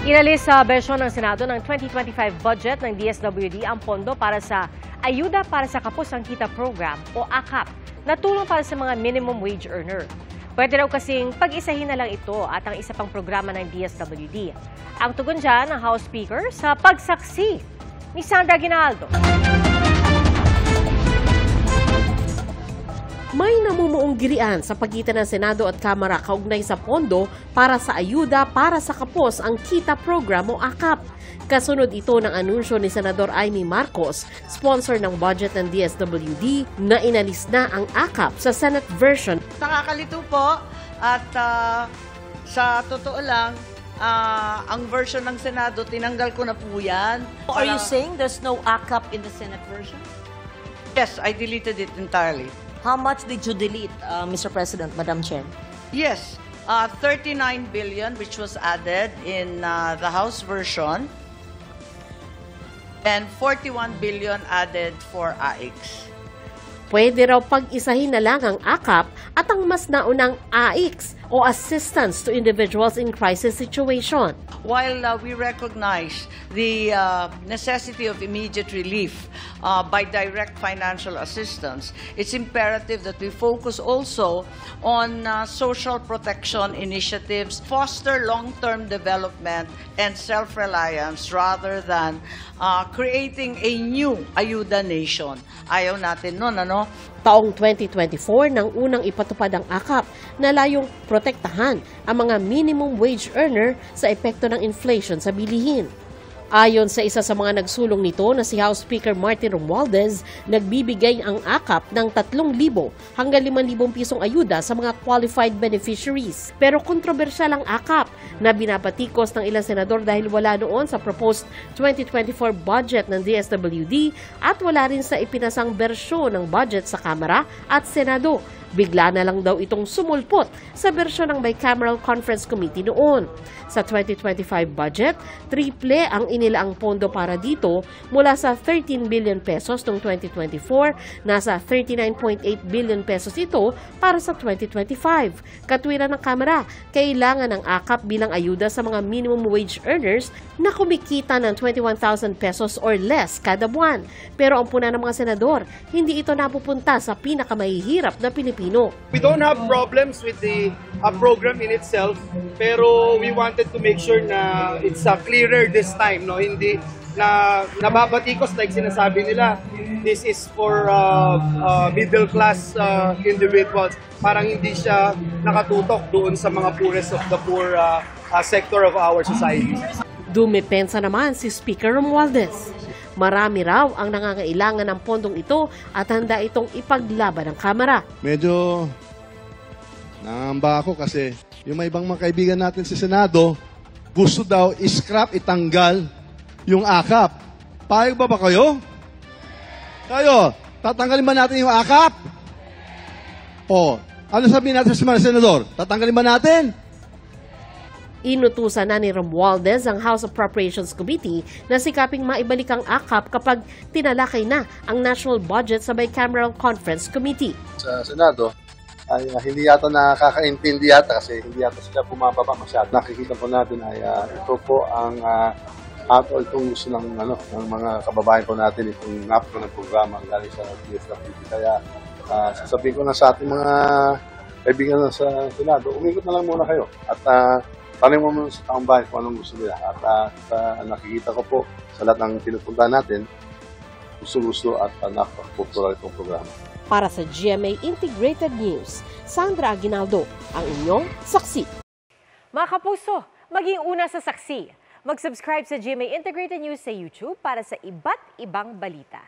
Inalis sa bersyon ng Senado ng 2025 budget ng DSWD ang pondo para sa Ayuda para sa Kapos ang Kita Program o AKAP na tulong para sa mga minimum wage earner. Pwede raw kasing pag-isahin na lang ito at ang isa pang programa ng DSWD. Ang tugon dyan ng House Speaker sa pagsaksi ni Sandra Aguinaldo. May namumuong girian sa pagitan ng Senado at Kamara kaugnay sa pondo para sa Ayuda para sa Kapos ang Kita Program o AKAP. Kasunod ito ng anunsyo ni Senador Amy Marcos, sponsor ng budget ng DSWD, na inalis na ang AKAP sa Senate version. Nakakalito po at sa totoo lang, ang version ng Senado, tinanggal ko na po yan. Are you saying there's no AKAP in the Senate version? Yes, I deleted it entirely. How much did you delete, Mr. President, Madam Chair? Yes, 39 billion which was added in the House version and 41 billion added for AIX. Pwede raw pag-isahin na lang ang AKAP at ang mas naunang AIX o Assistance to Individuals in Crisis Situation. While we recognize the necessity of immediate relief by direct financial assistance, it's imperative that we focus also on social protection initiatives, foster long-term development and self-reliance rather than creating a new ayuda nation. Ayaw natin nun, ano? Taong 2024 nang unang ipatupad ang AKAP na layong protektahan ang mga minimum wage earner sa epekto ng inflation sa bilihin. Ayon sa isa sa mga nagsulong nito na si House Speaker Martin Romualdez, nagbibigay ang AKAP ng 3,000 hanggang 5,000 pisong ayuda sa mga qualified beneficiaries. Pero kontrobersyal ang AKAP na binabatikos ng ilang senador dahil wala noon sa proposed 2024 budget ng DSWD at wala rin sa ipinasang bersyon ng budget sa Kamara at Senado. Bigla na lang daw itong sumulpot sa bersyon ng Bicameral Conference Committee noon. Sa 2025 budget, triple ang inilaang pondo para dito mula sa 13 billion pesos noong 2024, nasa 39.8 billion pesos ito para sa 2025. Katwiran ng Kamara, kailangan ng AKAP bilang ayuda sa mga minimum wage earners na kumikita ng 21,000 pesos or less kada buwan. Pero ang puna ng mga senador, hindi ito napupunta sa pinakamahihirap na Pilipino. We don't have problems with the program in itself, pero we wanted to make sure na it's clearer this time, no? Hindi na nababatikos like sinasabi nila, this is for middle class individuals. Parang hindi siya nakatutok doon sa mga poorest of the poor sector of our society. Dumepensa naman si Speaker Romualdez. Marami raw ang nangangailangan ng pondong ito at handa itong ipaglaban ng Kamara. Medyo nangamba ako kasi yung may ibang mga kaibigan natin sa Senado, gusto daw i-scrap, itanggal yung AKAP. Payag ba kayo? Kayo, tatanggalin ba natin yung AKAP? O, ano sabihin natin sa mga senador? Tatanggalin ba natin? Inutusan na ni Romualdez ang House Appropriations Committee na sikaping maibalik ang AKAP kapag tinalakay na ang national budget sa Bicameral Conference Committee. Sa Senado, ay hindi yata nakakaintindi yata kasi hindi yata sila bumababa masyado. Nakikita po natin ay ito po ang itong gusto ng mga kababayan po natin, itong napro ng programa galing sa DSWD. Kaya sasabihin ko na sa ating mga kaibigan sa Senado, umikot na lang muna kayo at tanong mo muna sa taong bayan kung anong gusto nila. At nakikita ko po sa lahat ng pinupunta natin, gusto-gusto at napapopula itong programa. Para sa GMA Integrated News, Sandra Aguinaldo, ang inyong saksi. Mga kapuso, maging una sa saksi. Mag-subscribe sa GMA Integrated News sa YouTube para sa iba't ibang balita.